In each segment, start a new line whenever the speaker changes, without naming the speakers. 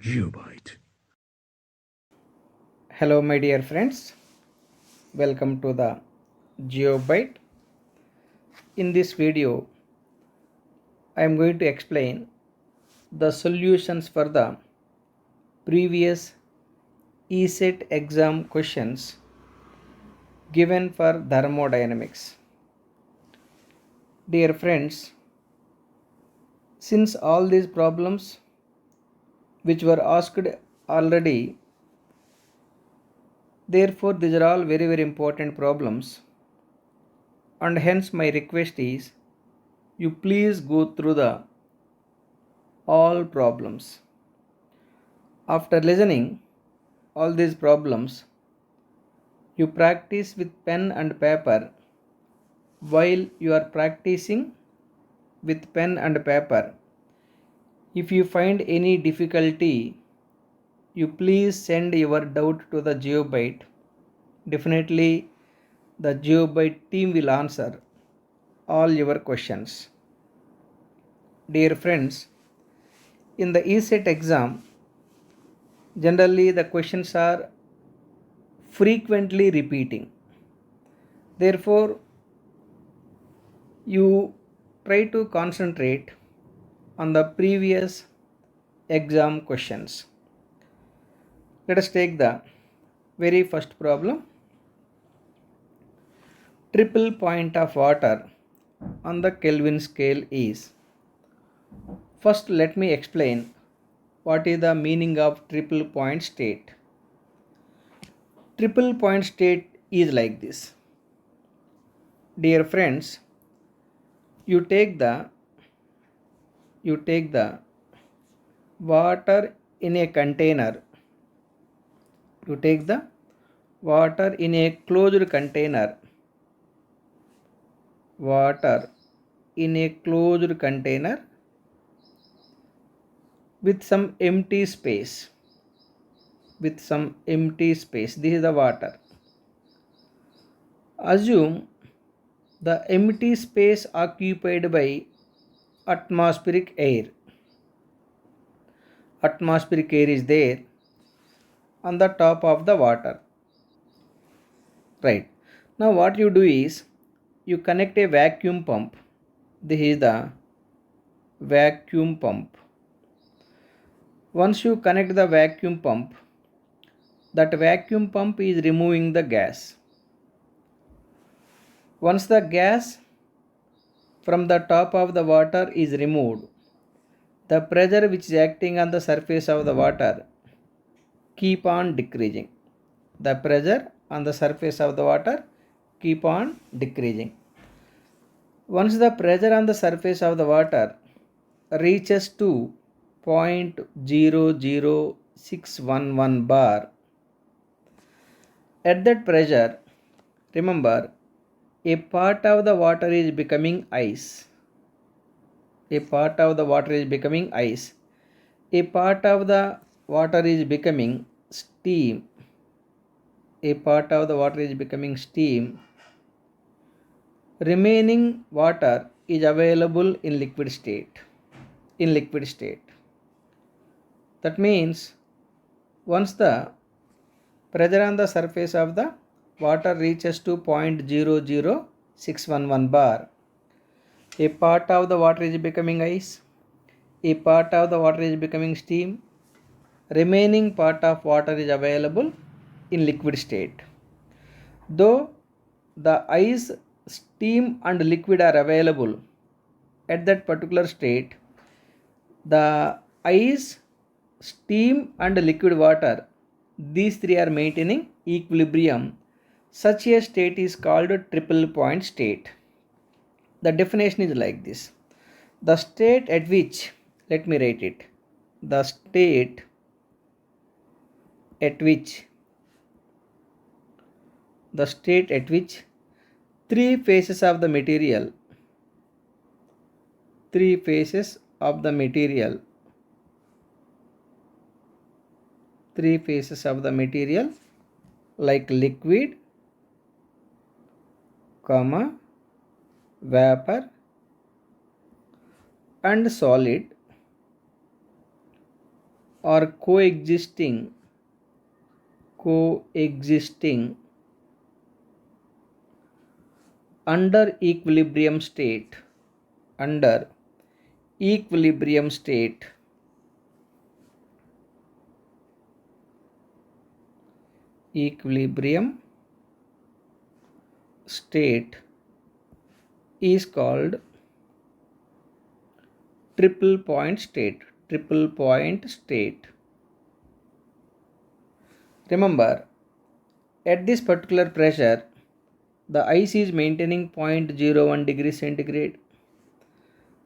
GeopByte.
Hello, my dear friends. Welcome to the GeopByte. In this video, I am going to explain the solutions for the previous Ecet exam questions given for thermodynamics. Dear friends, since all these problems which were asked already, therefore these are all very important problems, and hence my request is you please go through the all problems. After listening all these problems, you practice with pen and paper. While you are practicing with pen and paper, if you find any difficulty, you please send your doubt to the GeopByte. Definitely the GeopByte team will answer all your questions. Dear friends, in the Ecet exam, generally the questions are frequently repeating. Therefore, you try to concentrate on the previous exam questions. Let us take the very first problem. Triple point of water on the Kelvin scale is. First, let me explain what is the meaning of triple point state. Triple point state is like this. Dear friends, you take the water in a container. You take the water in a closed container. Water in a closed container with some empty space. This is the water. Assume the empty space occupied by atmospheric air. Atmospheric air is there on the top of the water. Right. Now what you do is you connect a vacuum pump. This is the vacuum pump. Once you connect the vacuum pump, that vacuum pump is removing the gas. Once the gas from the top of the water is removed, the pressure which is acting on the surface of the water keep on decreasing. The pressure on the surface of the water keep on decreasing. Once the pressure on the surface of the water reaches to 0.00611 bar, at that pressure, remember, a part of the water is becoming ice. A part of the water is becoming ice. A part of the water is becoming steam. A part of the water is becoming steam. Remaining water is available in liquid state. That means once the pressure on the surface of the water reaches to 0.00611 bar, a part of the water is becoming ice, a part of the water is becoming steam, remaining part of water is available in liquid state. Though the ice, steam and liquid are available at that particular state, the ice, steam and liquid water, these three are maintaining equilibrium. Such a state is called a triple point state. The definition is like this. The state at which, let me write it, the state at which three phases of the material like liquid, vapor and solid or coexisting under equilibrium state equilibrium state is called triple point state. Remember, at this particular pressure, the ice is maintaining 0.01 degrees centigrade.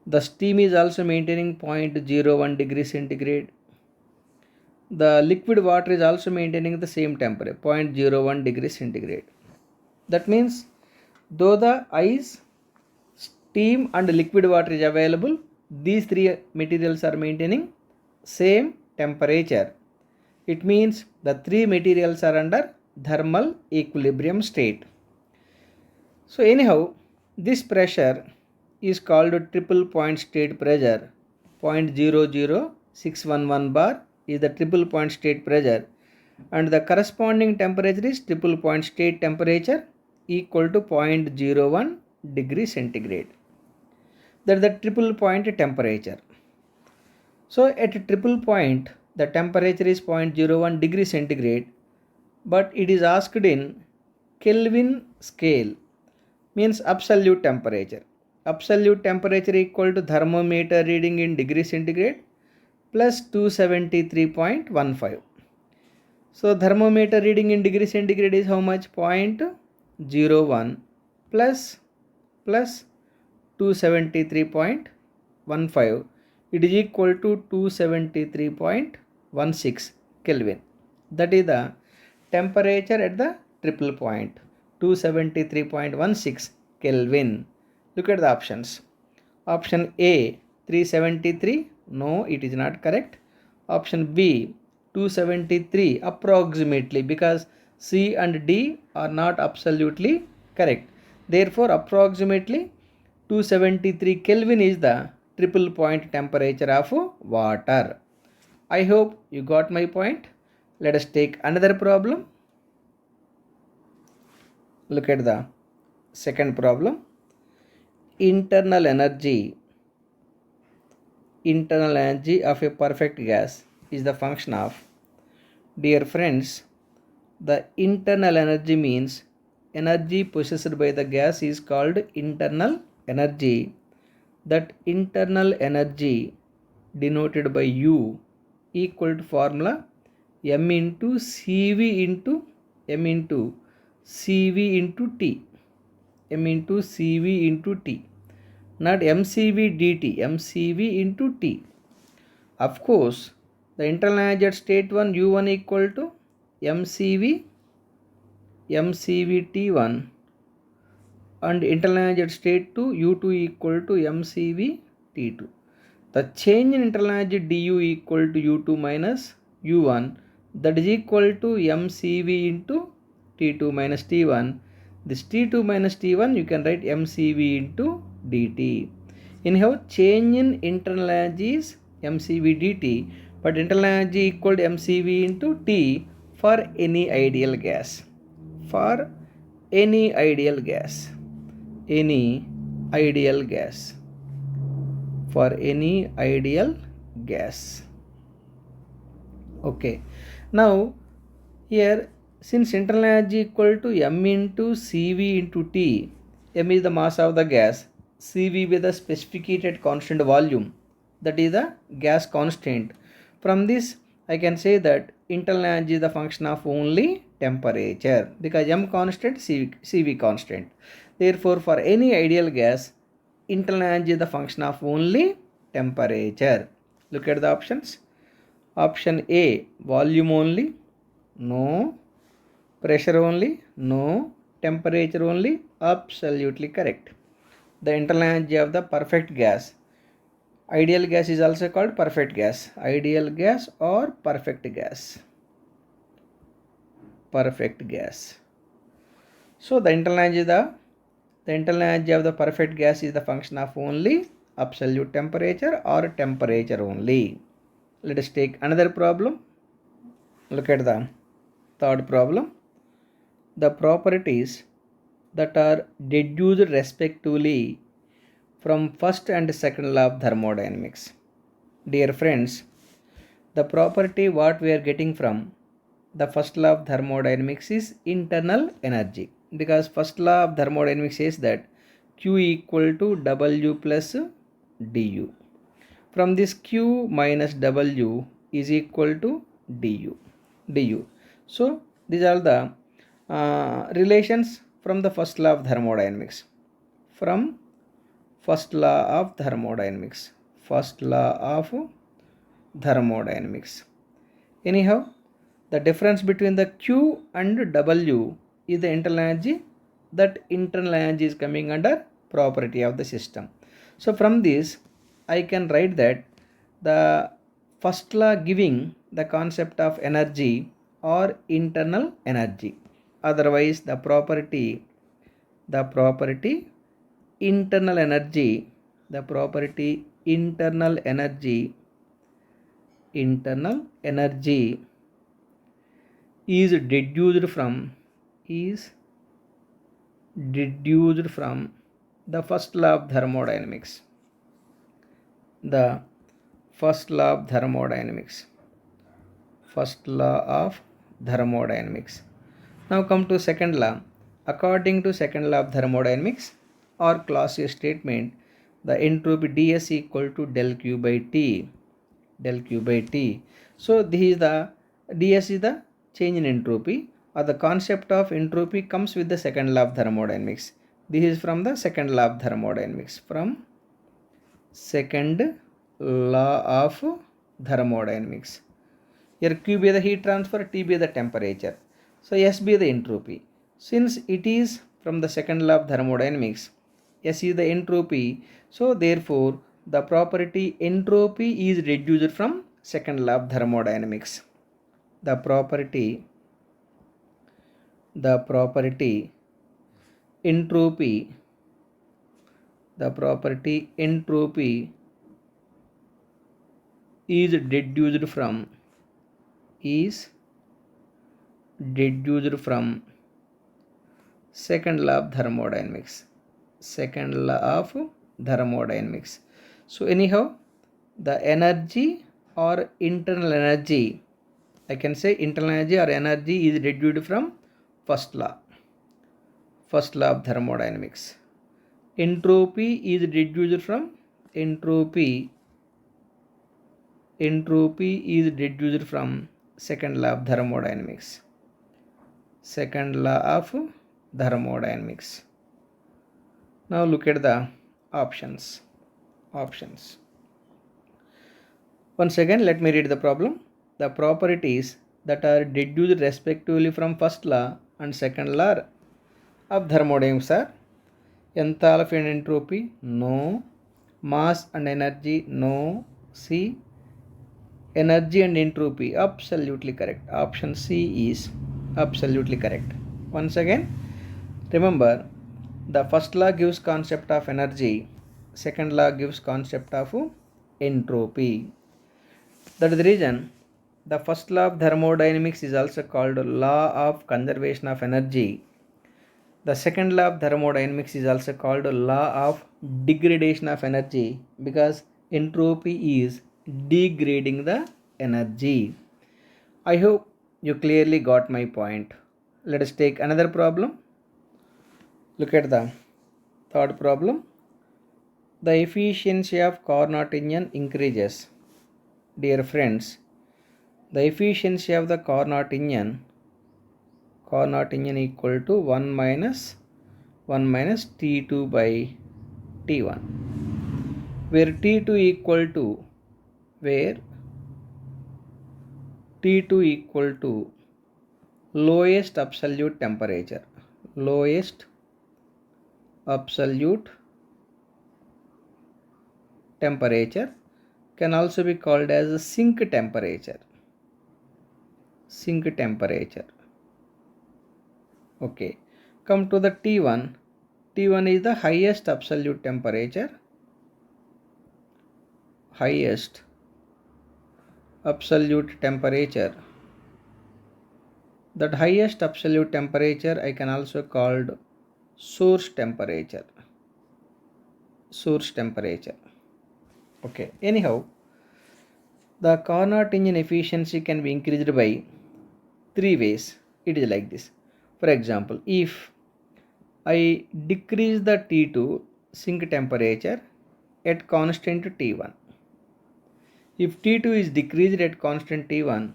The steam is also maintaining 0.01 degrees centigrade. The liquid water is also maintaining the same temperature, 0.01 degrees centigrade. That means, though the ice, steam and liquid water is available, these three materials are maintaining same temperature. It means the three materials are under thermal equilibrium state. So anyhow, this pressure is called triple point state pressure. 0.00611 bar is the triple point state pressure, and the corresponding temperature is triple point state temperature equal to 0.01 degree centigrade. That is the triple point temperature. So at triple point, the temperature is 0.01 degree centigrade, but it is asked in Kelvin scale, means absolute temperature. Absolute temperature equal to thermometer reading in degree centigrade plus 273.15. So thermometer reading in degree centigrade is how much? 0.01 plus 273.15. It is equal to 273.16 Kelvin. That is the temperature at the triple point, 273.16 Kelvin. Look at the options. Option A 373, no, it is not correct. Option B 273 approximately, because C and D are not absolutely correct. Therefore approximately 273 Kelvin is the triple point temperature of water. I hope you got my point. Let us take another problem. Look at the second problem. Internal energy of a perfect gas is the function of. Dear friends, the internal energy means energy possessed by the gas is called internal energy. That internal energy denoted by U equal to formula m into Cv into T. m into Cv into T, not mcv dt, mcv into T. Of course, the internal energy at state 1 U1 equal to mcv T1, and internal energy at state 2 U2 equal to mcv T2. The change in internal energy du equal to U2 minus U1, that is equal to mcv into T2 minus T1. This T2 minus T1 you can write mcv into dt. Anyhow, change in internal energy is mcv dt, but internal energy equal to mcv into T for any ideal gas. For any ideal gas. For any ideal gas. Okay. Now here, since internal energy equal to m into Cv into T, m is the mass of the gas, Cv with the specified constant volume, that is the gas constant. From this I can say that internal energy is the function of only temperature, because m constant, Cv constant. Therefore for any ideal gas, internal energy is the function of only temperature. Look at the options. Option A volume only, no. Pressure only, no. Temperature only, absolutely correct. The internal energy of the perfect gas. Ideal gas is also called perfect gas. Ideal gas or perfect gas. So the internal energy of the perfect gas is the function of only absolute temperature or temperature only. Let us take another problem. Look at the third problem. The properties that are deduced respectively from first and second law of thermodynamics. Dear friends, the property what we are getting from the first law of thermodynamics is internal energy, because first law of thermodynamics says that Q equal to W plus du. From this Q minus W is equal to du. So these are the relations from the first law of thermodynamics. From first law of thermodynamics. First law of thermodynamics. Anyhow, the difference between the Q and W is the internal energy. That internal energy is coming under property of the system. So from this, I can write that the first law giving the concept of energy or internal energy. Otherwise, the property internal energy, internal energy is deduced from the first law of thermodynamics. The first law of thermodynamics. Now come to second law. According to second law of thermodynamics or Clausius statement, the entropy ds equal to del q by t. So this is the ds is the change in entropy, or the concept of entropy comes with the second law of thermodynamics. This is from the second law of thermodynamics. From second law of thermodynamics. Here Q be the heat transfer, T be the temperature. So S be the entropy. Since it is from the second law of thermodynamics, S is the entropy. So therefore the property entropy is reduced from second law of thermodynamics. The property entropy is deduced from second law of thermodynamics. So anyhow, the energy or internal energy, I can say internal energy or energy is reduced from first law of thermodynamics. Entropy is reduced from second law of thermodynamics. Now look at the options. Once again, let me read the problem. The properties that are deduced respectively from first law and second law of thermodynamics are enthalpy and entropy, no. Mass and energy, no. C. Energy and entropy, absolutely correct. Option C is absolutely correct. Once again, remember, the first law gives concept of energy, second law gives concept of entropy. That is the reason the first law of thermodynamics is also called law of conservation of energy. The second law of thermodynamics is also called law of degradation of energy, because entropy is degrading the energy. I hope you clearly got my point. Let us take another problem. Look at the third problem. The efficiency of Carnot engine increases. Dear friends, the efficiency of the Carnot engine equal to 1 minus T2 by T1, where T2 equal to lowest absolute temperature. Can also be called as sink temperature. Okay, come to the T1. T1 is the highest absolute temperature. absolute temperature. That highest absolute temperature I can also called source temperature. Source temperature. Okay. Anyhow, the Carnot engine efficiency can be increased by three ways. It is like this. For example, if I decrease the T2 sink temperature at constant T1. If T2 is decreased at constant T1,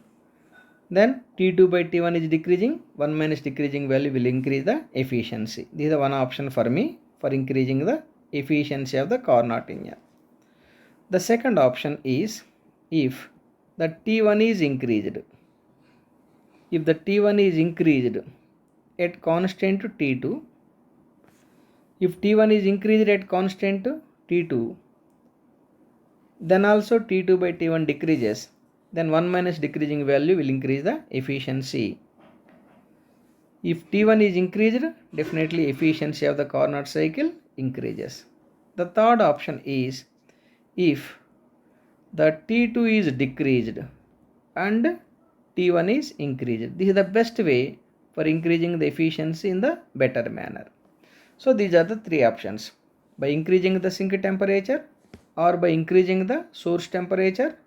then T2 by T1 is decreasing, 1 minus decreasing value will increase the efficiency. This is the one option for me for increasing the efficiency of the Carnot engine. The second option is if the T1 is increased. If the T1 is increased at constant T2, if T1 is increased at constant T2, then also T2 by T1 decreases, then 1 minus decreasing value will increase the efficiency. If T1 is increased, definitely efficiency of the Carnot cycle increases. The third option is if the T2 is decreased and T1 is increased. This is the best way for increasing the efficiency in the better manner. So these are the three options: by increasing the sink temperature, or by increasing the source temperature,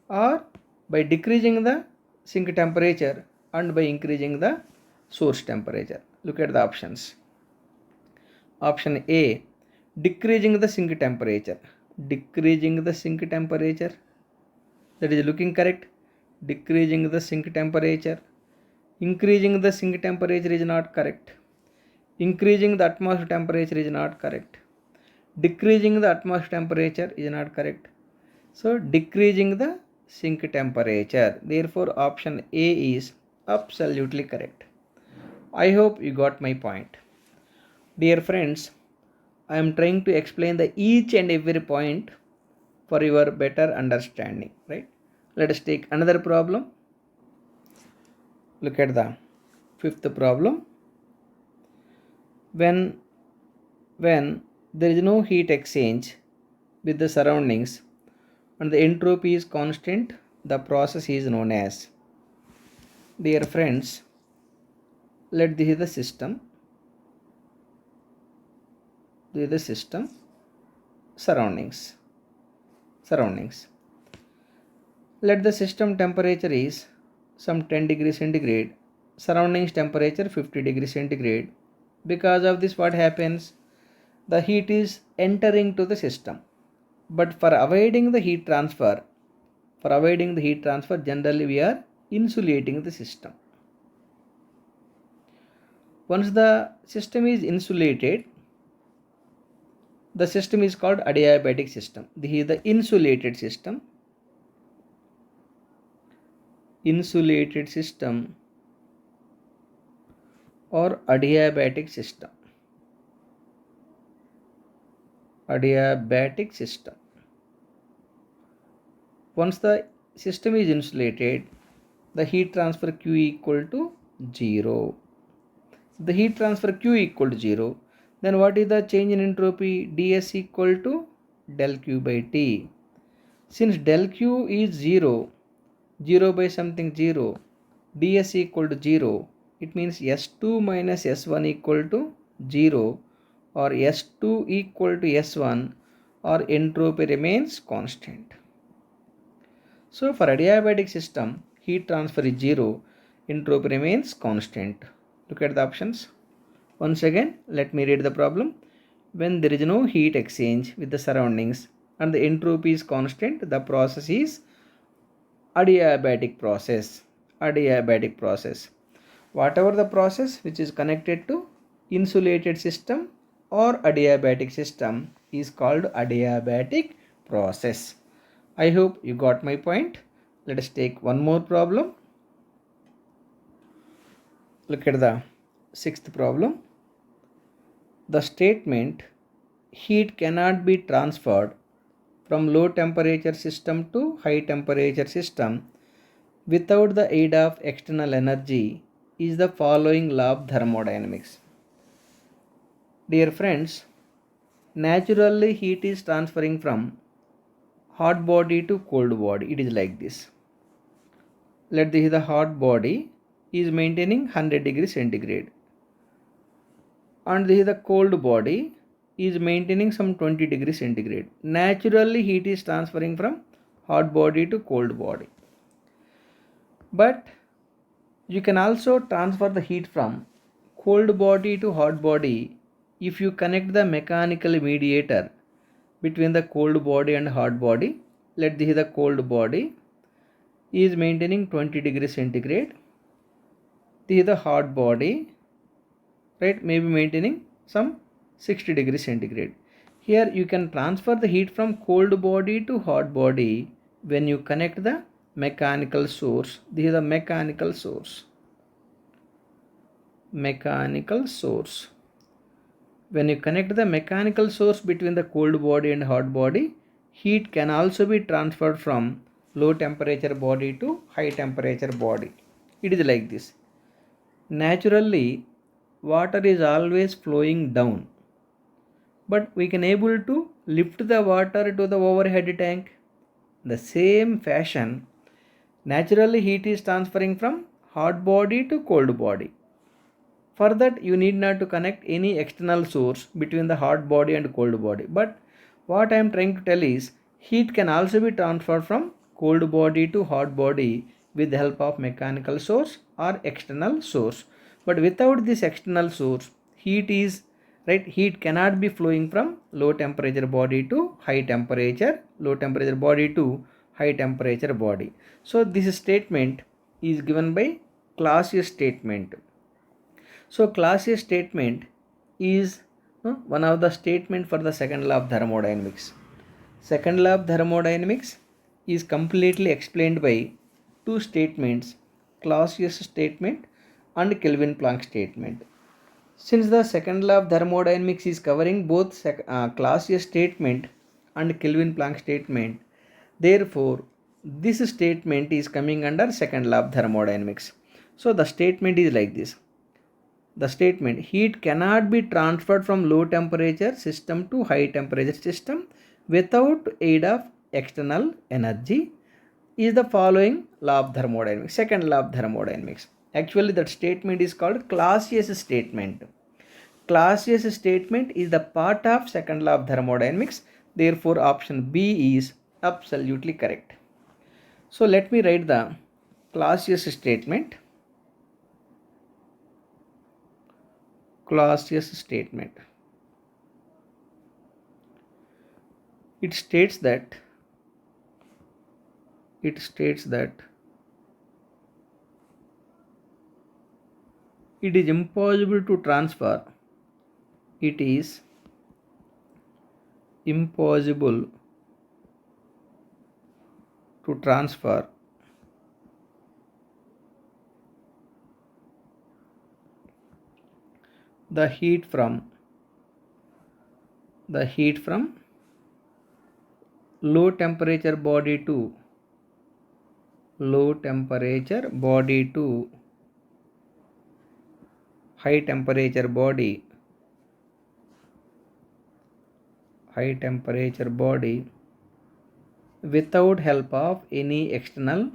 or by decreasing the sink temperature and by increasing the source temperature. Look at the options. Option A, decreasing the sink temperature. Decreasing the sink temperature. That is looking correct. Decreasing the sink temperature. Increasing the sink temperature is not correct. Increasing the atmosphere temperature is not correct. Decreasing the atmosphere temperature is not correct. So decreasing the sink temperature. Therefore option A is absolutely correct. I hope you got my point. Dear friends, I am trying to explain the each and every point for your better understanding, right? Let us take another problem. Look at the fifth problem. When there is no heat exchange with the surroundings and the entropy is constant, the process is known as. Dear friends, let this is the system. This is the system. Surroundings. Let the system temperature is some 10 degrees centigrade, surroundings temperature 50 degrees centigrade. Because of this, what happens? The heat is entering to the system. But for avoiding the heat transfer, generally we are insulating the system. Once the system is insulated, the system is called adiabatic system. This is the insulated system. Insulated system or adiabatic system. Adiabatic system. Once the system is insulated, the heat transfer Q equal to 0. The heat transfer Q equal to 0, then what is the change in entropy? ds equal to del Q by T. Since del Q is 0, 0 by something 0, ds equal to 0, it means S2 minus S1 equal to 0, or S2 equal to S1, or entropy remains constant. So for adiabatic system, heat transfer is 0, entropy remains constant. Look at the options. Once again, let me read the problem. When there is no heat exchange with the surroundings and the entropy is constant, the process is adiabatic process. Adiabatic process. Whatever the process which is connected to insulated system or adiabatic system is called adiabatic process. I hope you got my point. Let us take one more problem. Look at the sixth problem. The statement heat cannot be transferred from low temperature system to high temperature system without the aid of external energy is the following law of thermodynamics. Dear friends, naturally heat is transferring from hot body to cold body. It is like this. let the hot body is maintaining 100 degrees centigrade, and the cold body is maintaining some 20 degrees centigrade. Naturally heat is transferring from hot body to cold body. But you can also transfer the heat from cold body to hot body if you connect the mechanical mediator between the cold body and hot body. Let the cold body is maintaining 20 degrees centigrade. The hot body, right, may be maintaining some 60 degrees centigrade. Here you can transfer the heat from cold body to hot body when you connect the mechanical source. This is the mechanical source. Mechanical source. When you connect the mechanical source between the cold body and hot body, heat can also be transferred from low temperature body to high temperature body. It is like this. Naturally, water is always flowing down, but we can able to lift the water to the overhead tank. The same fashion, naturally heat is transferring from hot body to cold body. For that, you need not to connect any external source between the hot body and cold body. But what I am trying to tell is, heat can also be transferred from cold body to hot body with the help of mechanical source or external source. But without this external source, heat cannot be flowing from low temperature body to high temperature, low temperature body to high temperature body. So this statement is given by Clausius statement. So Clausius statement is one of the statement for the second law of thermodynamics. Second law of thermodynamics is completely explained by two statements, Clausius statement and Kelvin-Planck statement. Since the second law of thermodynamics is covering both Clausius statement and Kelvin-Planck statement, therefore this statement is coming under second law of thermodynamics. So the statement is like this. The statement, heat cannot be transferred from low temperature system to high temperature system without aid of external energy, is the following law of thermodynamics, second law of thermodynamics. Actually that statement is called Clausius statement. Clausius statement is the part of second law of thermodynamics. Therefore option B is absolutely correct. So let me write the Clausius statement. Clausius statement. It states that it is impossible to transfer. It is impossible to transfer the heat from low temperature body to high temperature body without help of any external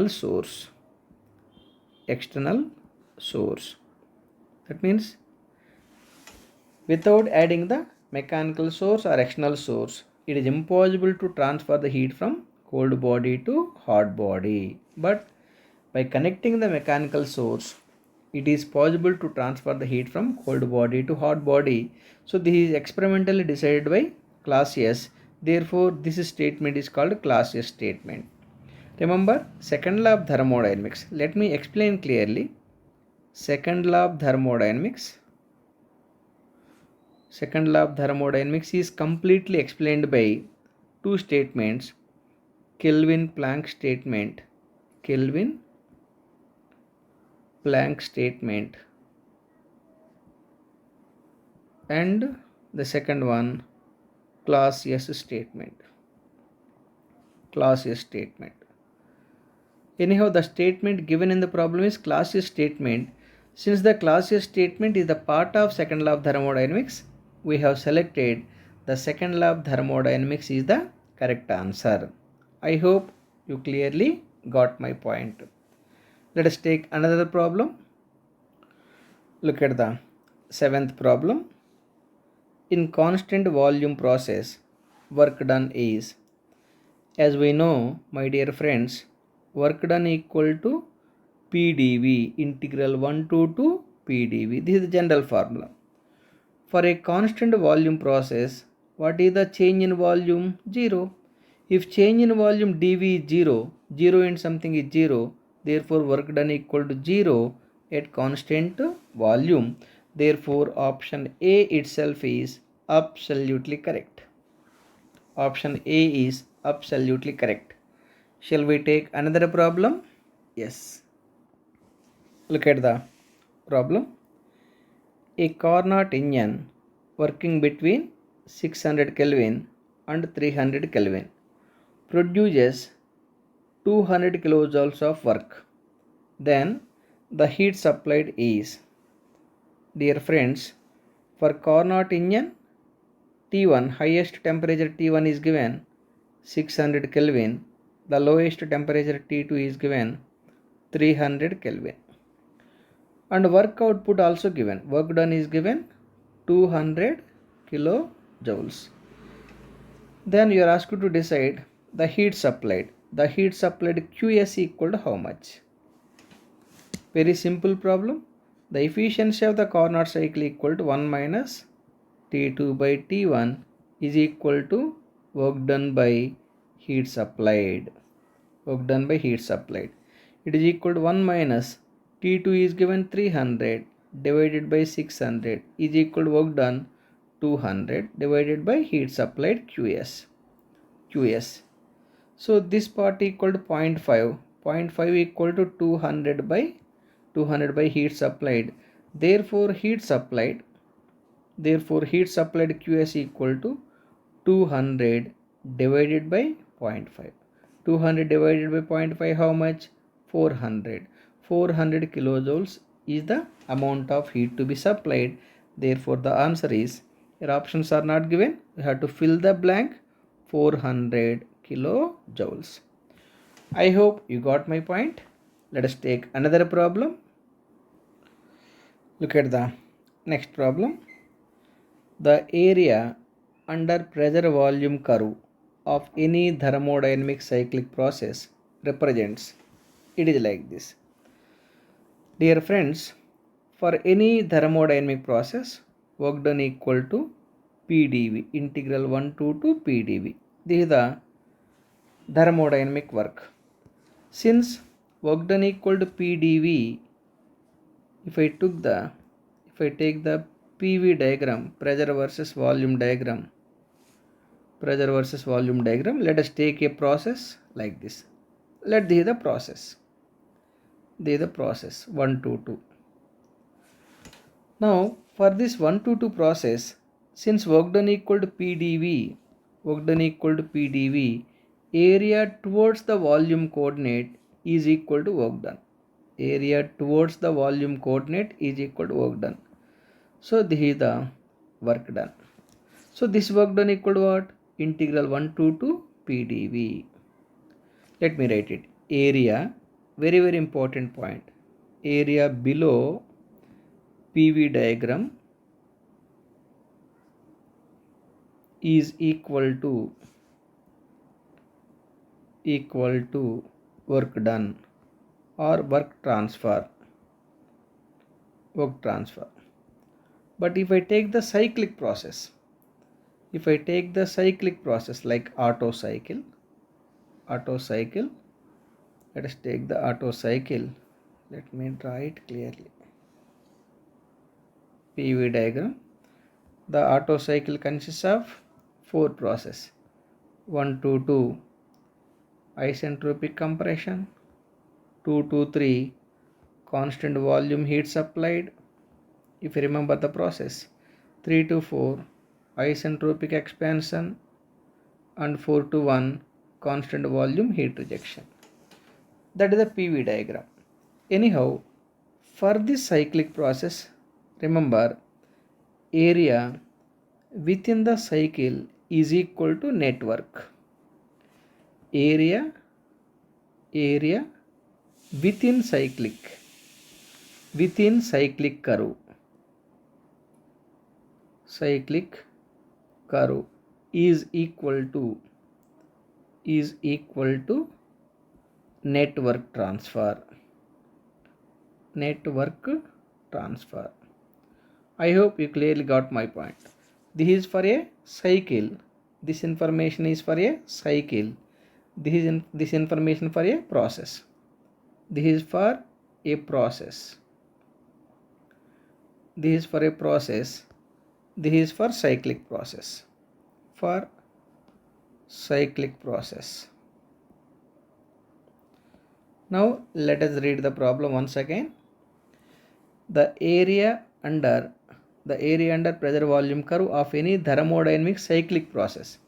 source. That means without adding the mechanical source or external source, it is impossible to transfer the heat from cold body to hot body. But by connecting the mechanical source, it is possible to transfer the heat from cold body to hot body. So this is experimentally decided by Clausius. Therefore this statement is called Clausius statement. Remember, second law of thermodynamics. Let me explain clearly. Second law of thermodynamics is completely explained by two statements, Kelvin-Planck statement and the second one, Clausius statement. Anyhow, the statement given in the problem is Clausius statement. Since the Clausius statement is the part of second law of thermodynamics, we have selected the second law of thermodynamics is the correct answer. I hope you clearly got my point. Let us take another problem. Look at the seventh problem. In constant volume process, work done is, as we know, my dear friends, work done equal to PdV, integral 1 to 2 PdV. This is the general formula. For a constant volume process, what is the change in volume? 0. If change in volume dV is 0, 0 and something is 0, therefore work done equal to 0 at constant volume. Therefore option A itself is absolutely correct. Option A is absolutely correct. Shall we take another problem? Yes. Look at the problem. A Carnot engine working between 600 Kelvin and 300 Kelvin produces 200 kilojoules of work. Then the heat supplied is, dear friends, for Carnot engine T1, highest temperature T1 is given 600 Kelvin, the lowest temperature T2 is given 300 Kelvin. And work output also given, work done is given 200 kilojoules. Then you are asked to decide the heat supplied. The heat supplied Qs equal to how much? Very simple problem. The efficiency of the Carnot cycle equal to 1 minus T2 by T1 is equal to work done by heat supplied. Work done by heat supplied. It is equal to 1 minus T2 is given 300 divided by 600 is equal to work done 200 divided by heat supplied Qs. So this part equal to 0.5. 0.5 equal to 200 by heat supplied. Therefore heat supplied Qs equal to 200 divided by 0.5. 200 divided by 0.5 how much? 400. 400 kilojoules is the amount of heat to be supplied. Therefore the answer is, your options are not given, you have to fill the blank, 400 kilojoules. I hope you got my point. Let us take another problem. Look at the next problem. The area under pressure volume curve of any thermodynamic cyclic process represents, it is like this. Dear friends, for any thermodynamic process, work done equal to PdV, integral 1 to 2 PdV. This is the thermodynamic work. Since work done equal to PdV, if I take the PV diagram, pressure versus volume diagram, let us take a process like this. Let this is the process. This is the process 1 to 2. Now for this 1 to 2 process, since work done equal to PdV, area towards the volume coordinate is equal to work done. Area towards the volume coordinate is equal to work done. So this is the work done. So this work done equal to what? Integral 1 to 2 PdV. Let me write it. Area, very very important point. Area below PV diagram is equal to work done or work transfer. But if I take the cyclic process, like Otto cycle, let us take the Otto cycle. Let me draw it clearly. PV diagram. The Otto cycle consists of 4 processes. 1 to 2 isentropic compression, 2 to 3 constant volume heat supplied, if you remember the process, 3 to 4 isentropic expansion, and 4 to 1 constant volume heat rejection. That is the PV diagram. Anyhow, for this cyclic process, remember area within the cycle is equal to network. Area within cyclic curve is equal to network transfer. I hope you clearly got my point. This is for a cycle. This information is for a cycle. This information for a process. This is for a process. This is for a process. This is for cyclic process. Now let us read the problem once again. The area under pressure volume curve of any thermodynamic cyclic process.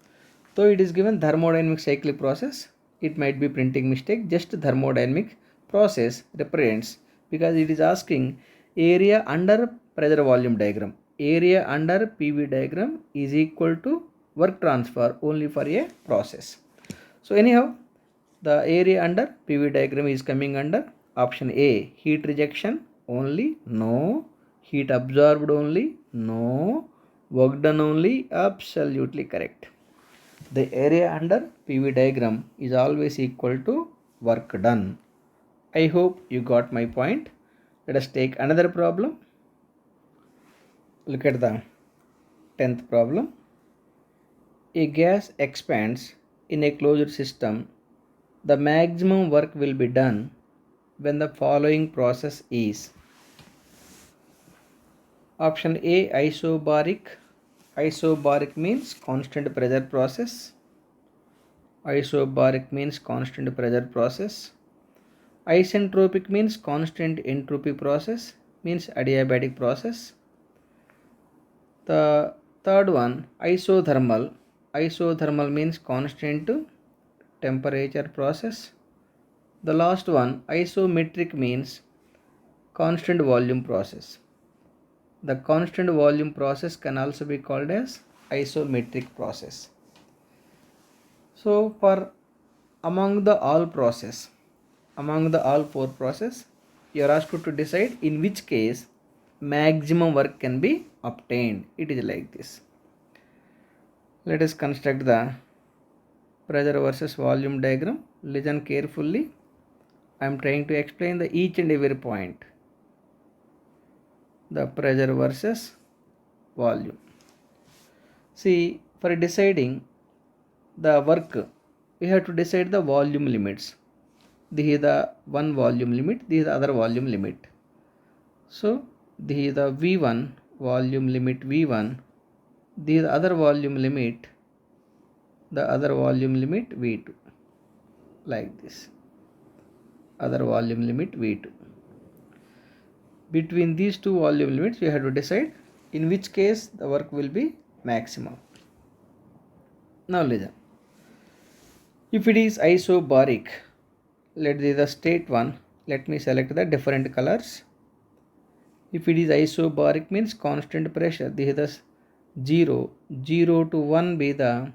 So it is given thermodynamic cyclic process. It might be printing mistake. Just thermodynamic process represents, because it is asking area under pressure volume diagram. Area under PV diagram is equal to work transfer only for a process. So anyhow, the area under PV diagram is coming under option A, heat rejection only, no. Heat absorbed only, no. Work done only, absolutely correct. The area under PV diagram is always equal to work done. I hope you got my point. Let us take another problem. Look at the 10th problem. A gas expands in a closed system. The maximum work will be done when the following process is. Option A, isobaric. Isobaric means constant pressure process. Isentropic means constant entropy process, means adiabatic process. The third one, isothermal. Isothermal means constant temperature process. The last one, isometric means constant volume process. The constant volume process can also be called as isometric process. So for among the all four process, you are asked to decide in which case maximum work can be obtained. It is like this. Let us construct the pressure versus volume diagram. Listen carefully. I am trying to explain each and every point. The pressure versus volume. See, for deciding the work, we have to decide the volume limits. This is the one volume limit, this is the other volume limit. So this is the V1 volume limit V1, this is the other volume limit, V2, like this, other volume limit V2. Between these two volume limits, we have to decide in which case the work will be maximum. Now listen. If it is isobaric, let the state one. Let me select the different colors. If it is isobaric means constant pressure. This is the 0 to 1 be the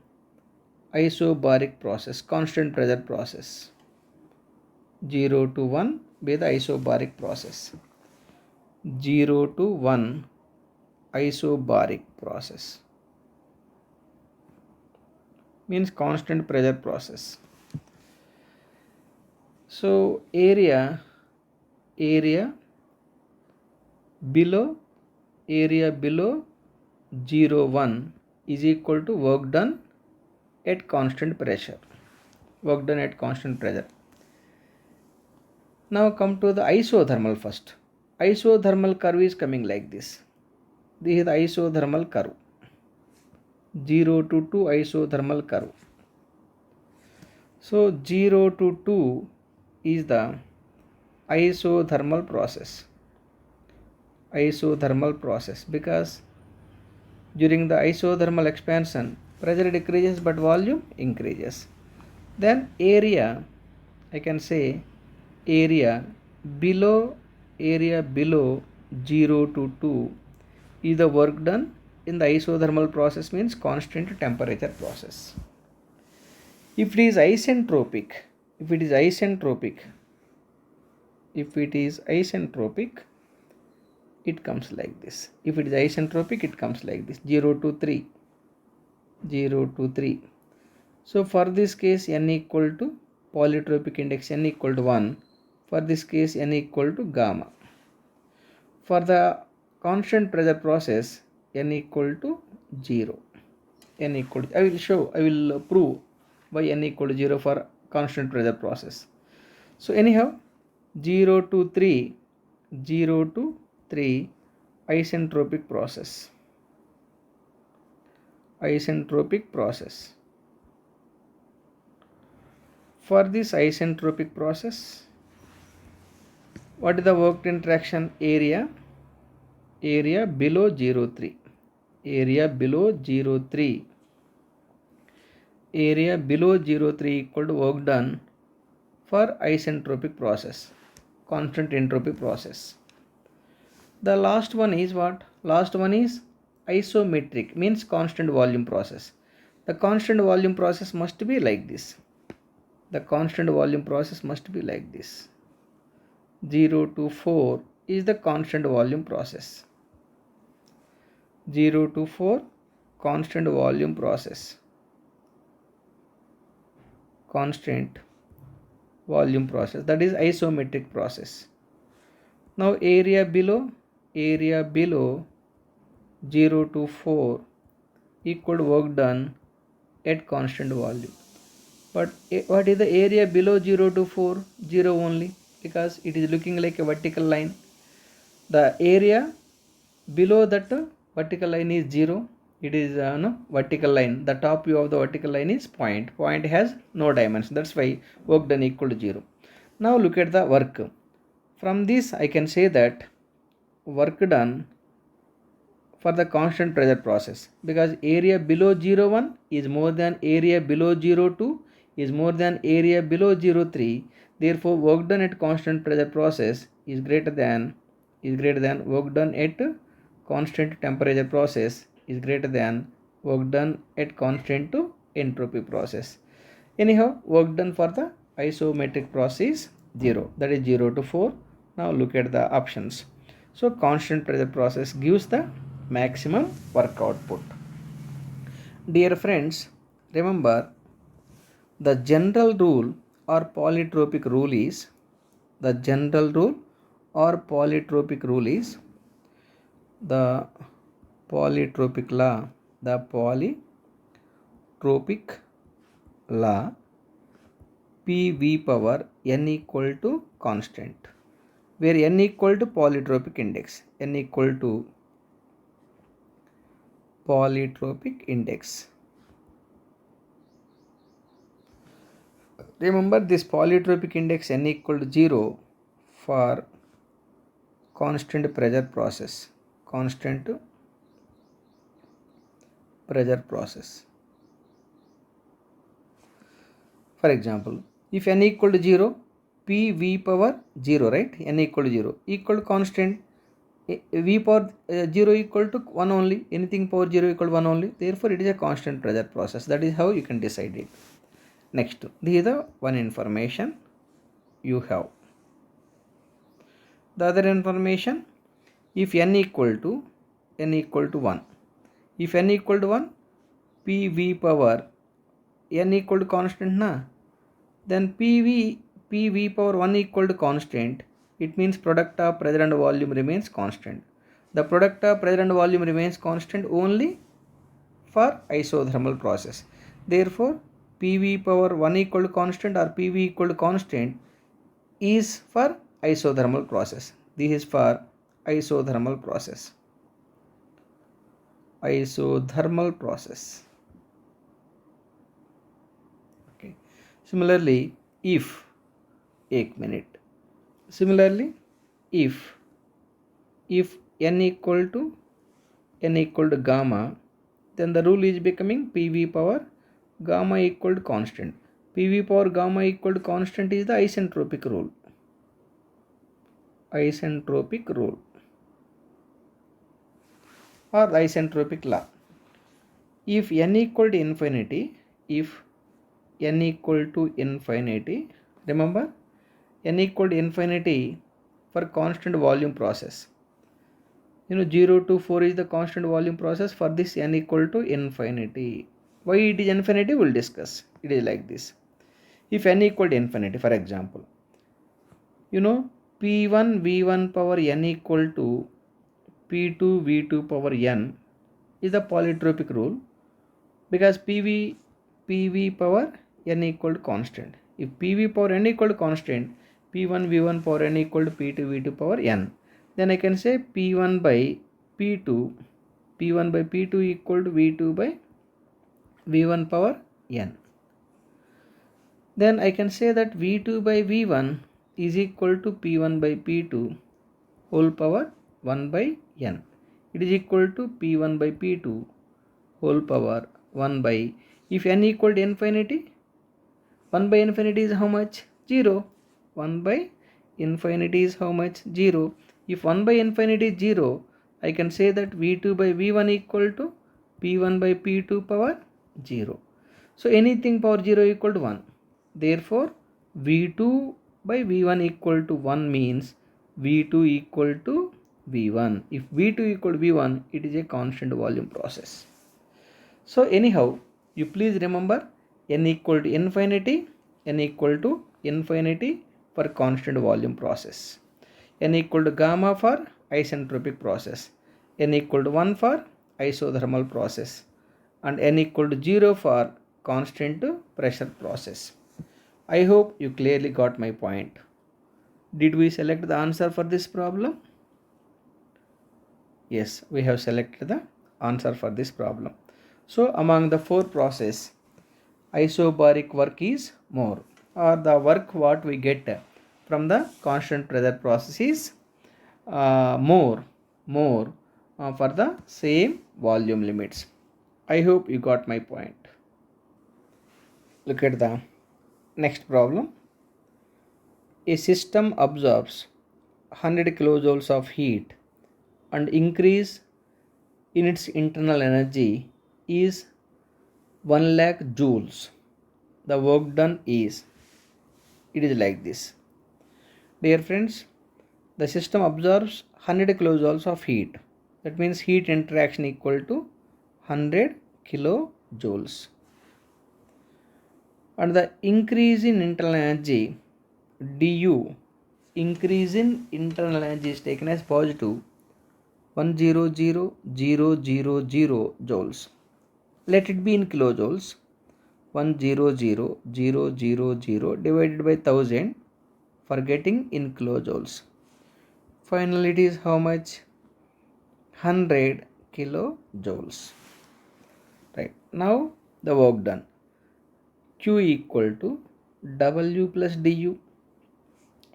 isobaric process, constant pressure process. 0 to 1 be the isobaric process. 0 to 1 isobaric process means constant pressure process. So area below 0.1 is equal to work done at constant pressure. Now come to the isothermal first. Isothermal curve is coming like this. This is the isothermal curve. 0 to 2 isothermal curve. So 0 to 2 is the isothermal process. Because during the isothermal expansion, pressure decreases but volume increases. Then area, I can say area below 0 to 2 is the work done in the isothermal process means constant temperature process. If it is isentropic, if it is isentropic, it comes like this. If it is isentropic, it comes like this, 0 to 3, 0 to 3. So for this case, n equal to polytropic index n equal to 1. For this case, n equal to gamma. For the constant pressure process, n equal to 0. N equal to, I will prove why n equal to 0 for constant pressure process. So anyhow, 0 to 3, 0 to 3 isentropic process. Isentropic process. For this isentropic process, what is the work interaction area? Area below 0.3. Area below 0.3. Area below 0.3 equal to work done for isentropic process, constant entropy process. The last one is what? Last one is isometric, means constant volume process. The constant volume process must be like this. The constant volume process must be like this. 0 to 4 is the constant volume process. 0 to 4 constant volume process. Constant volume process, that is isometric process. Now area below 0 to 4 equal to work done at constant volume. But what is the area below 0 to 4? 0 only, because it is looking like a vertical line. The area below that vertical line is 0. It is vertical line. The top view of the vertical line is point. Point has no dimension. That's why work done equal to 0. Now look at the work. From this I can say that work done for the constant pressure process, because area below 0.1 is more than area below 0.2 is more than area below 0.3. Therefore work done at constant pressure process is greater than work done at constant temperature process is greater than work done at constant entropy process. Anyhow, work done for the isometric process is 0, that is 0 to 4. Now look at the options. So constant pressure process gives the maximum work output. Dear friends, remember the general rule or polytropic rule is the polytropic law PV power n equal to constant, where n equal to polytropic index, n equal to polytropic index. Remember this polytropic index n equal to 0 for constant pressure process. For example, if n equal to 0, PV power 0, right? N equal to 0 equal to constant. V power 0 equal to 1 only. Anything power 0 equal to 1 only. Therefore, it is a constant pressure process. That is how you can decide it. Next, this is the one information you have. The other information, if n equal to 1, if n equal to 1, PV power n equal to constant na, then PV power 1 equal to constant. It means product of pressure and volume remains constant. The product of pressure and volume remains constant only for isothermal process. Therefore, PV power 1 equal to constant or PV equal to constant is for isothermal process. This is for isothermal process. Isothermal process. Okay. Similarly, if n equal to gamma, then the rule is becoming PV power gamma equal to constant. PV power gamma equal to constant is the isentropic rule. or the isentropic law. If n equal to infinity, remember n equal to infinity for constant volume process. 0 to 4 is the constant volume process. For this n equal to infinity. Why it is infinity, we'll discuss. It is like this. If n equal to infinity, for example, p1 v1 power n equal to p2 v2 power n is the polytropic rule, because pv power n equal to constant. If pv power n equal to constant, p1 v1 power n equal to p2 v2 power n, then I can say p1 by p2 equal to v2 by v1 power n. Then I can say that v2 by v1 is equal to p1 by p2 whole power 1 by n. It is equal to p1 by p2 whole power 1 by, if n equal to infinity, 1 by infinity is how much? 0. 1 by infinity is how much? 0. If 1 by infinity is 0, I can say that v2 by v1 equal to p1 by p2 power 0. So anything power 0 equal to 1. Therefore, v2 by v1 equal to 1 means v2 equal to v1. If v2 equal to v1, it is a constant volume process. So anyhow, you please remember n equal to infinity for constant volume process, n equal to gamma for isentropic process, n equal to 1 for isothermal process, and n equal to 0 for constant pressure process. I hope you clearly got my point. Did we select the answer for this problem? Yes, we have selected the answer for this problem. So among the 4 processes, isobaric work is more, or the work what we get from the constant pressure process is more for the same volume limits. I hope you got my point. Look at the next problem. A system absorbs 100 kilojoules of heat and increase in its internal energy is 1 lakh joules. The work done is, it is like this. Dear friends, the system absorbs 100 kilojoules of heat. That means heat interaction equal to 100 kilojoules. And the increase in internal energy du, increase in internal energy is taken as positive 100,000 joules. Let it be in kilojoules. 100,000 divided by 1000 for getting in kilojoules. Finally, it is how much? 100 kilojoules. Right. Now the work done. Q equal to W plus du.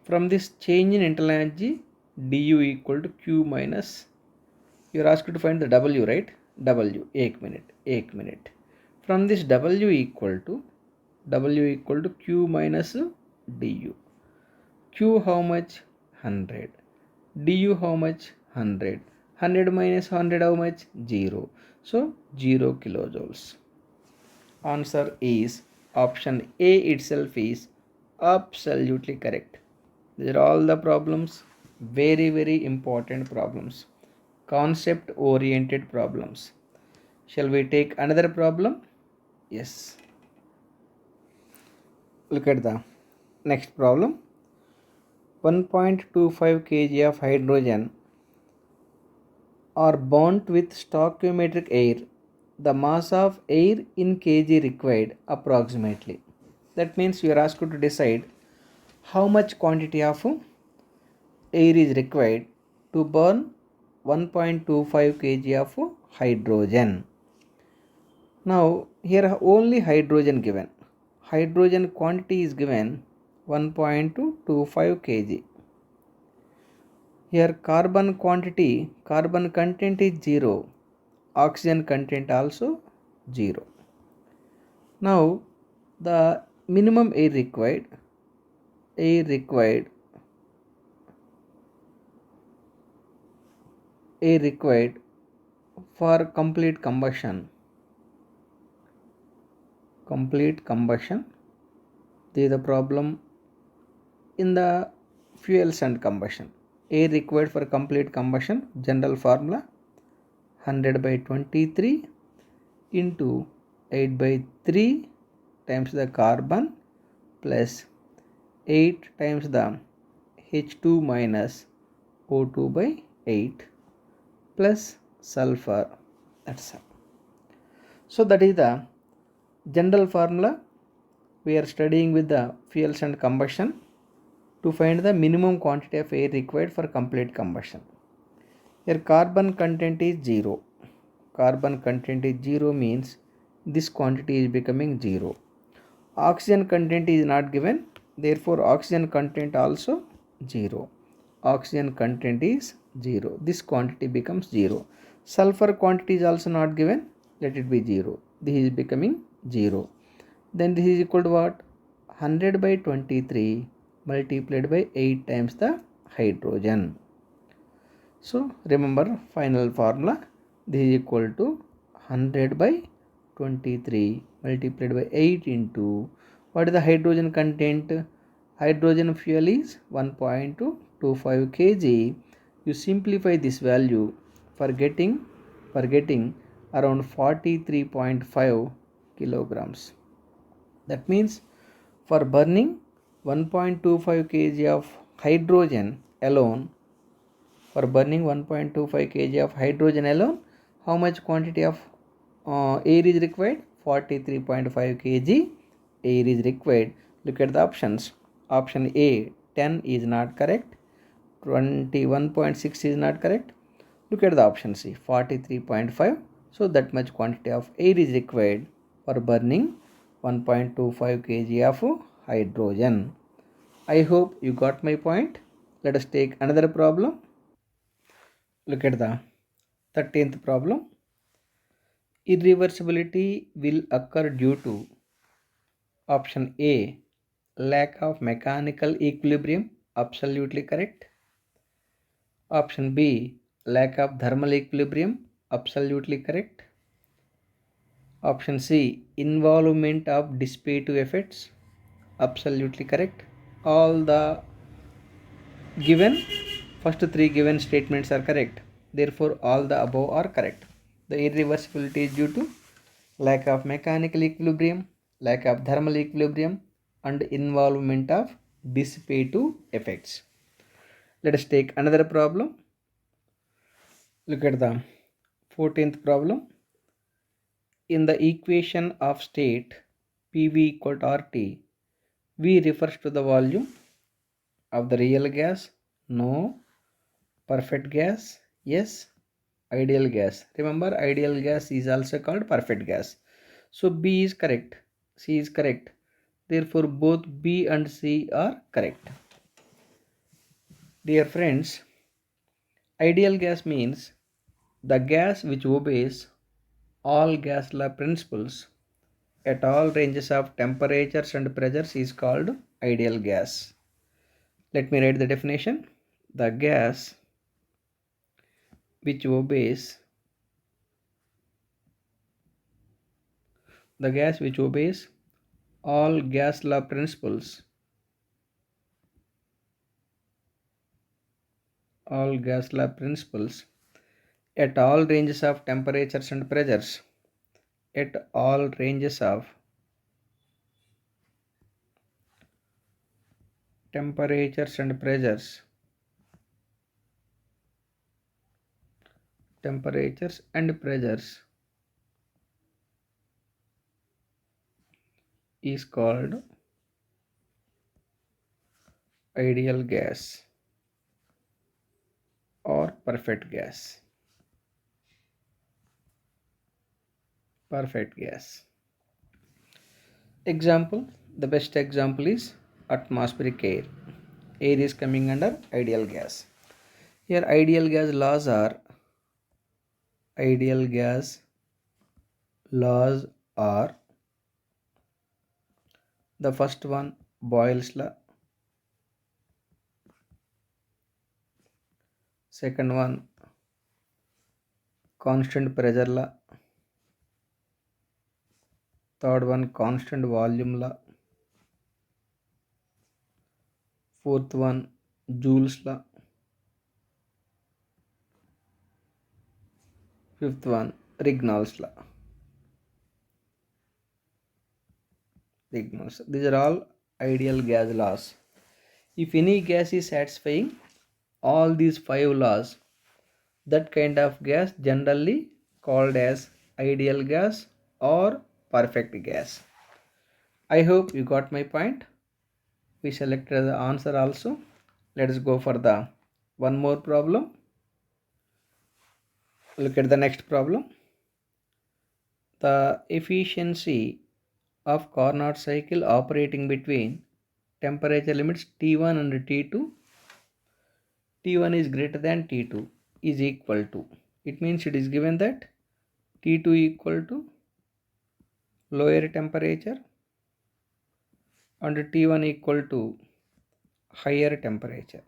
From this change in internal energy, du equal to Q minus, you are asked to find the W, right? W, 1 minute. From this W equal to Q minus du. Q how much? 100. Du how much? 100. 100 minus 100 how much? 0. So 0 kilojoules. Answer is option A itself is absolutely correct. These are all the problems, very important problems, concept oriented problems. Shall we take another problem? Yes. Look at the next problem. 1.25 kg of hydrogen are burnt with stoichiometric air. The mass of air in kg required approximately. That means you are asked to decide how much quantity of air is required to burn 1.25 kg of hydrogen. Now here only hydrogen given. Hydrogen quantity is given 1.25 kg. Here carbon content is 0. Oxygen content also 0. Now the minimum air required for complete combustion, this is the problem in the fuels and combustion. Air required for complete combustion, general formula 100 by 23 into 8 by 3 times the carbon plus 8 times the H2 minus O2 by 8 plus sulfur. That's all. So that is the general formula we are studying with the fuels and combustion to find the minimum quantity of air required for complete combustion. Here carbon content is 0. Carbon content is 0 means this quantity is becoming 0. Oxygen content is not given, therefore oxygen content also 0. Oxygen content is 0. This quantity becomes 0. Sulfur quantity is also not given, let it be 0. This is becoming 0. Then this is equal to what? 100 by 23 multiplied by 8 times the hydrogen. So remember final formula, this is equal to 100 by 23 multiplied by 8 into what is the hydrogen content? Hydrogen fuel is 1.25 kg. You simplify this value for getting around 43.5 kilograms. That means for burning 1.25 kg of hydrogen alone, how much quantity of air is required? 43.5 kg air is required. Look at the options. Option A 10 is not correct, 21.6 is not correct. Look at the option C 43.5. So that much quantity of air is required for burning 1.25 kg of hydrogen. I hope you got my point. Let us take another problem. Look at the 13th problem. Irreversibility will occur due to option A lack of mechanical equilibrium, absolutely correct. Option B lack of thermal equilibrium, absolutely correct. Option C involvement of dissipative effects, absolutely correct. All the given first three given statements are correct, therefore all the above are correct. The irreversibility is due to lack of mechanical equilibrium, lack of thermal equilibrium, and involvement of dissipative effects. Let us take another problem. Look at the 14th problem. In the equation of state PV equal to RT, V refers to the volume of the real gas, no. Perfect gas, yes. Ideal gas, remember ideal gas is also called perfect gas. So B is correct, C is correct, therefore both B and C are correct. Dear friends, ideal gas means the gas which obeys all gas law principles at all ranges of temperatures and pressures is called ideal gas. Let me write the definition. The gas which obeys all gas law principles at all ranges of temperatures and pressures at all ranges of temperatures and pressures is called ideal gas or perfect gas. Example, the best example is atmospheric air. Air is coming under ideal gas. Here ideal gas are the first one Boyle's law, second one constant pressure law. Third one, constant volume law. Fourth one, Joule's law. Fifth one, Rignall's law. These are all ideal gas laws. If any gas is satisfying all these five laws, that kind of gas generally called as ideal gas or perfect gas. I hope you got my point. We selected the answer also. Let us go for the one more problem. Look at the next problem. The efficiency of Carnot cycle operating between temperature limits T1 and T2, T1 is greater than T2 is equal to, it means it is given that T2 equal to lower temperature and T1 equal to higher temperature.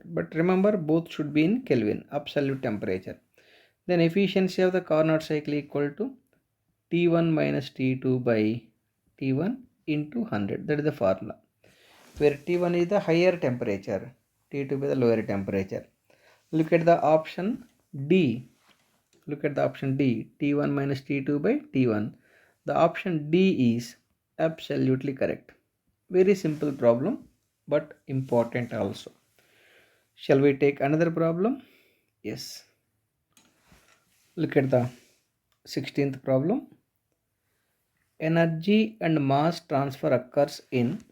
But remember, both should be in Kelvin, absolute temperature. Then efficiency of the Carnot cycle equal to T1 minus T2 by T1 into 100. That is the formula, where T1 is the higher temperature, T2 by the lower temperature. Look at the option D. T1 minus T2 by T1. The option D is absolutely correct. Very simple problem, but important also. Shall we take another problem? Yes. Look at the 16th problem. Energy and mass transfer occurs in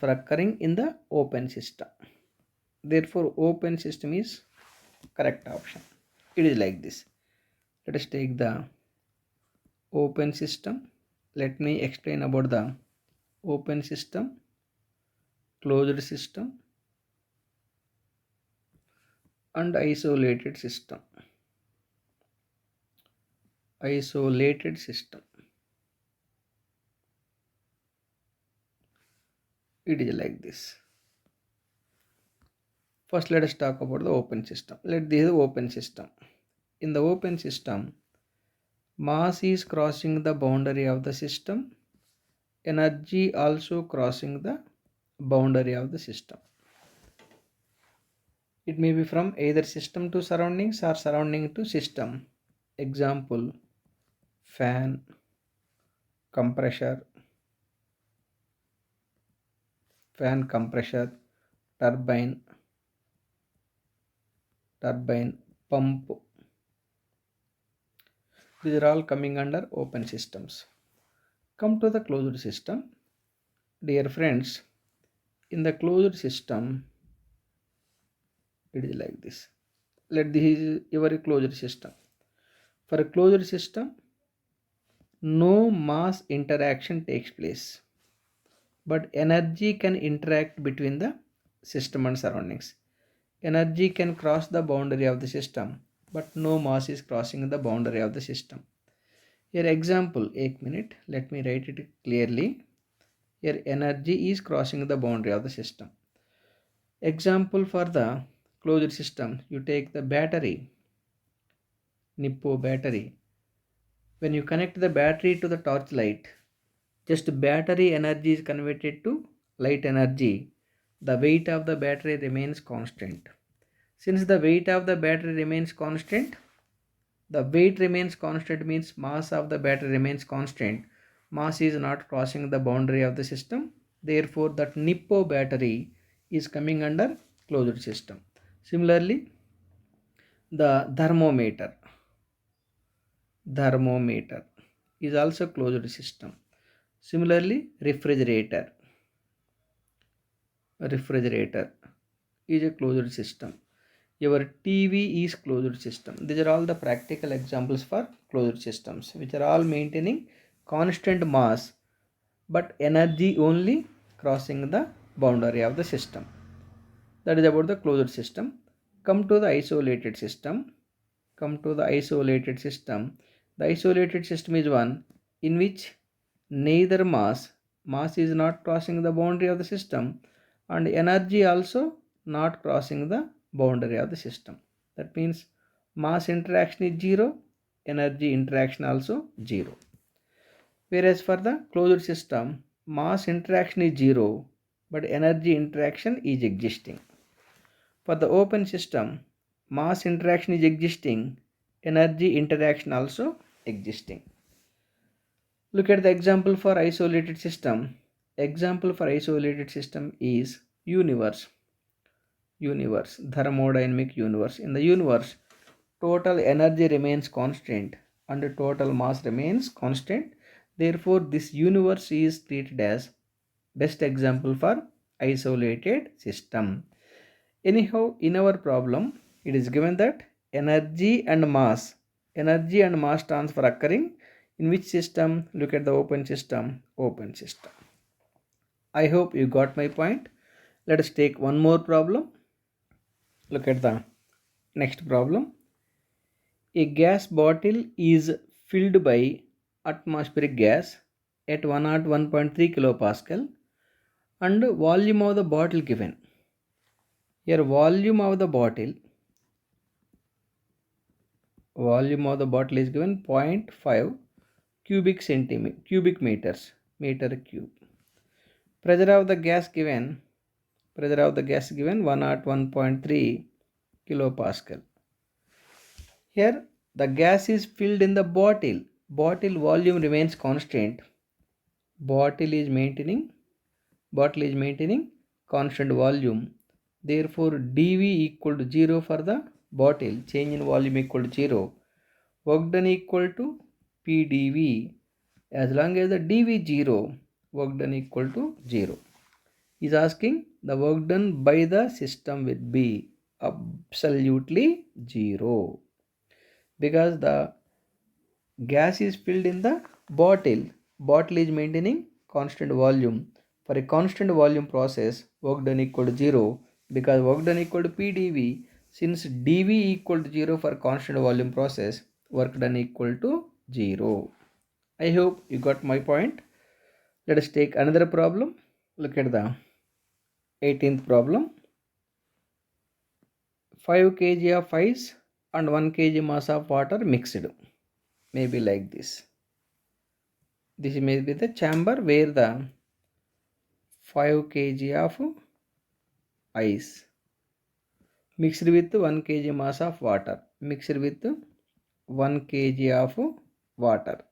occurring in the open system. Therefore, open system is correct option. It is like this. Let us take the open system. Let me explain about the open system, closed system, and isolated system. It is like this. First, let us talk about the open system. This is the open system. In the open system, mass is crossing the boundary of the system. Energy also crossing the boundary of the system. It may be from either system to surroundings or surrounding to system. Example, fan, compressor, turbine, pump. These are all coming under open systems. Come to the closed system. Dear friends, in the closed system, it is like this. This is your closed system. For a closed system, no mass interaction takes place, but energy can interact between the system and surroundings. Energy can cross the boundary of the system, but no mass is crossing the boundary of the system. Here example, 1 minute, let me write it clearly. Here energy is crossing the boundary of the system. Example for the closed system, you take the battery, Nippo battery. When you connect the battery to the torch light, just battery energy is converted to light energy. The weight of the battery remains constant. Since the weight of the battery remains constant, the weight remains constant means mass of the battery remains constant. Mass is not crossing the boundary of the system. Therefore, that Nippo battery is coming under closed system. Similarly, the thermometer is also closed system. Similarly, refrigerator is a closed system. Your TV is closed system. These are all the practical examples for closed systems, which are all maintaining constant mass but energy only crossing the boundary of the system. That is about the closed system. Come to the isolated system. The isolated system is one in which neither mass is not crossing the boundary of the system, and energy also not crossing the boundary of the system. That means mass interaction is 0, energy interaction also 0. Whereas for the closed system, mass interaction is 0, but energy interaction is existing. For the open system, mass interaction is existing, energy interaction also existing. Look at the example for isolated system. Example for isolated system is universe. Thermodynamic universe. In the universe, total energy remains constant and total mass remains constant. Therefore, this universe is treated as best example for isolated system. Anyhow, in our problem, it is given that energy and mass transfer occurring in which system? Look at the open system. I hope you got my point. Let us take one more problem. Look at the next problem. A gas bottle is filled by atmospheric gas at 101.3 kilopascal and volume of the bottle given. Here volume of the bottle is given 0.5 cubic meters meter cube. Pressure of the gas given 101.3 kilopascal. Here the gas is filled in the bottle. Bottle volume remains constant. Bottle is maintaining constant volume. Therefore dV equal to 0 for the bottle. Change in volume equal to 0. Work done equal to PdV. As long as the dV 0, work done equal to 0. Is asking the work done by the system will be absolutely 0, because the gas is filled in the bottle. Bottle is maintaining constant volume. For a constant volume process, work done equal to 0, because work done equal to PdV. Since dV equal to 0 for constant volume process, work done equal to 0. I hope you got my point. Let us take another problem. Look at the 18th problem. 5 kg of ice and 1 kg mass of water mixed. Maybe like this. This may be the chamber where the 5 kg of ice mixed with 1 kg mass of water. Mixed with 1 kg of water.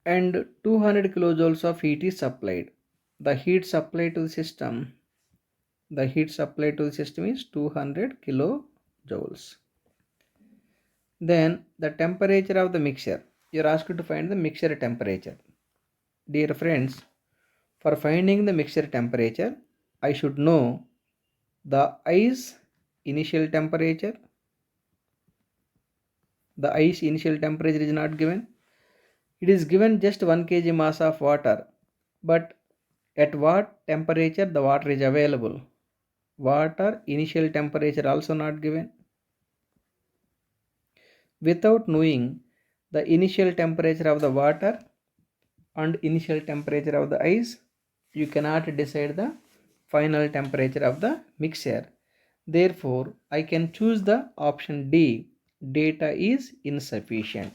And 200 kilojoules of heat is supplied. The heat supplied to the system is 200 kilojoules. Then the temperature of the mixture. You are asked to find the mixture temperature. Dear friends, for finding the mixture temperature, I should know the ice initial temperature. The ice initial temperature is not given. It is given just 1 kg mass of water. But at what temperature the water is available? Water initial temperature also not given. Without knowing the initial temperature of the water and initial temperature of the ice, you cannot decide the final temperature of the mixture. Therefore, I can choose the option D. Data is insufficient.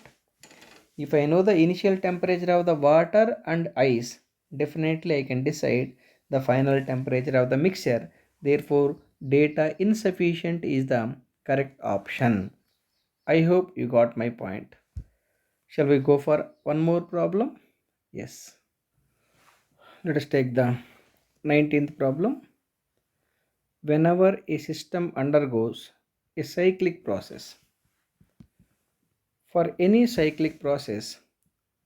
If I know the initial temperature of the water and ice, definitely I can decide the final temperature of the mixture. Therefore, data insufficient is the correct option. I hope you got my point. Shall we go for one more problem? Yes. Let us take the 19th problem. Whenever a system undergoes a cyclic process, for any cyclic process,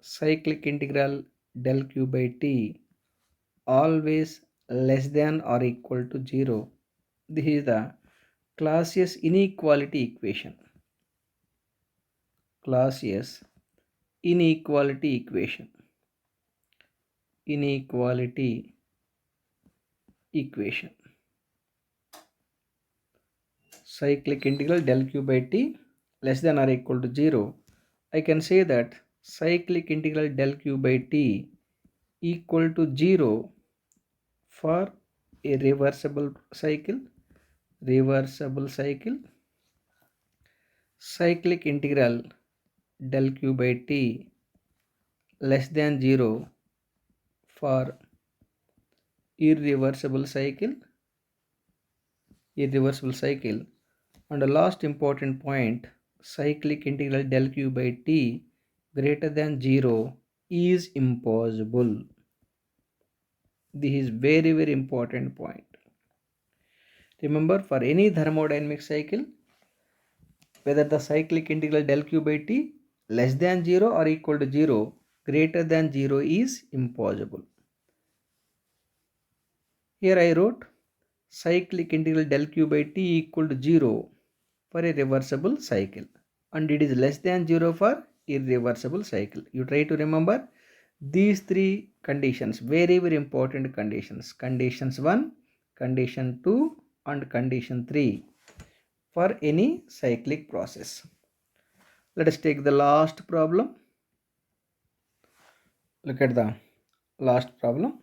cyclic integral del q by t always less than or equal to 0. This is the Clausius inequality equation. Clausius inequality equation. Cyclic integral del q by t less than or equal to 0. I can say that cyclic integral del q by t equal to 0 for a reversible cycle, cyclic integral del q by t less than 0 for irreversible cycle, and the last important point, cyclic integral del q by t greater than 0 is impossible. This is very important point. Remember, for any thermodynamic cycle, whether the cyclic integral del q by t less than 0 or equal to 0, greater than 0 is impossible. Here I wrote cyclic integral del q by t equal to 0 for a reversible cycle, and it is less than 0 for irreversible cycle. You try to remember these three conditions, very important conditions. Conditions 1, condition 2 and condition 3 for any cyclic process. Let us take the last problem. Look at the last problem.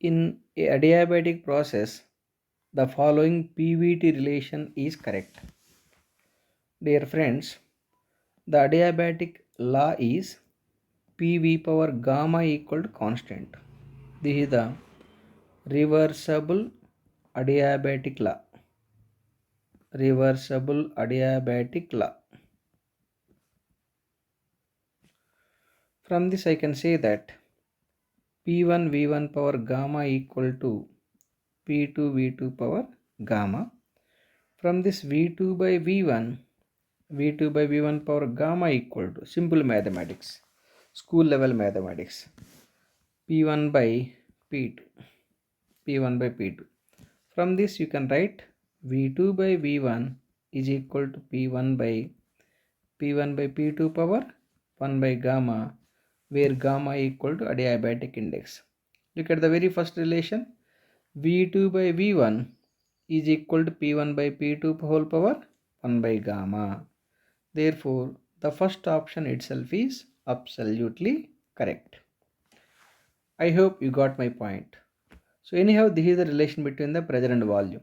In a adiabatic process, the following PVT relation is correct. Dear friends, the adiabatic law is PV power gamma equal to constant. This is the reversible adiabatic law. From this I can say that P1 V1 power gamma equal to P2 V2 power gamma. From this V2 by V1 power gamma equal to simple mathematics, school level mathematics, P1 by P2. From this you can write V2 by V1 is equal to P1 by P2 power 1 by gamma, where gamma equal to adiabatic index. Look at the very first relation. V2 by V1 is equal to P1 by P2 whole power 1 by gamma. Therefore, the first option itself is absolutely correct. I hope you got my point. So anyhow, this is the relation between the pressure and volume.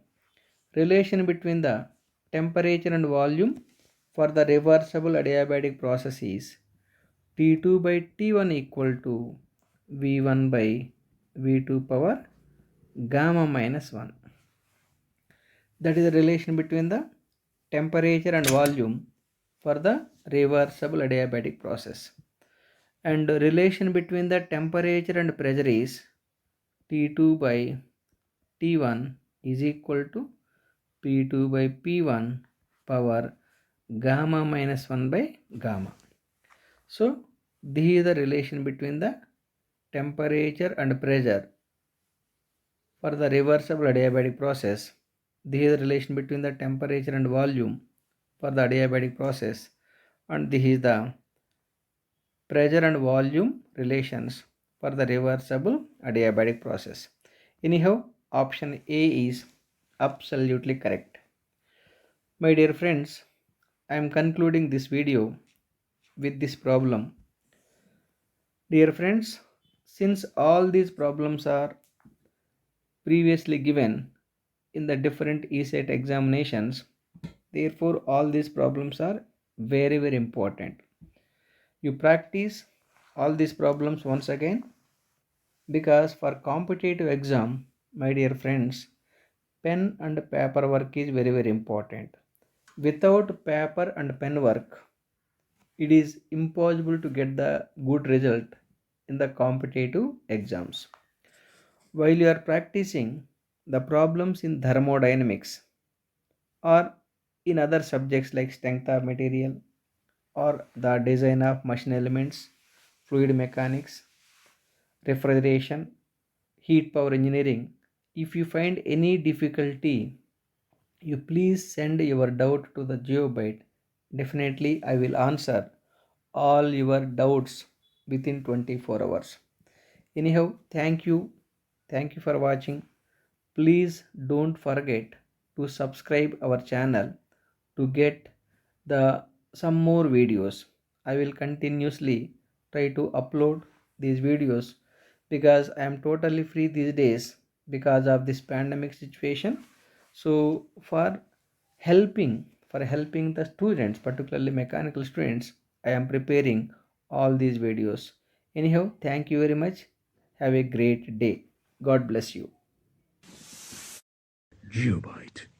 Relation between the temperature and volume for the reversible adiabatic process is T2 by T1 equal to V1 by V2 power gamma minus 1. That is the relation between the temperature and volume for the reversible adiabatic process. And the relation between the temperature and pressure is T2 by T1 is equal to P2 by P1 power gamma minus 1 by gamma. So this is the relation between the temperature and pressure for the reversible adiabatic process. This is the relation between the temperature and volume for the adiabatic process, and this is the pressure and volume relations for the reversible adiabatic process. Anyhow, option A is absolutely correct. My dear friends, I am concluding this video with this problem. Dear friends, since all these problems are previously given in the different Ecet examinations, therefore all these problems are very important. You practice all these problems once again, because for competitive exam, my dear friends, pen and paper work is very important. Without paper and pen work, it is impossible to get the good result in the competitive exams. While you are practicing the problems in thermodynamics or in other subjects like strength of material or the design of machine elements, fluid mechanics, refrigeration, heat power engineering, if you find any difficulty, you please send your doubt to the GeopByte. Definitely I will answer all your doubts within 24 hours. Anyhow, thank you. Thank you for watching. Please don't forget to subscribe our channel to get the some more videos. I will continuously try to upload these videos because I am totally free these days because of this pandemic situation. So for helping the students, particularly mechanical students, I am preparing all these videos. Anyhow, thank you very much. Have a great day. God bless you.
GeopByte.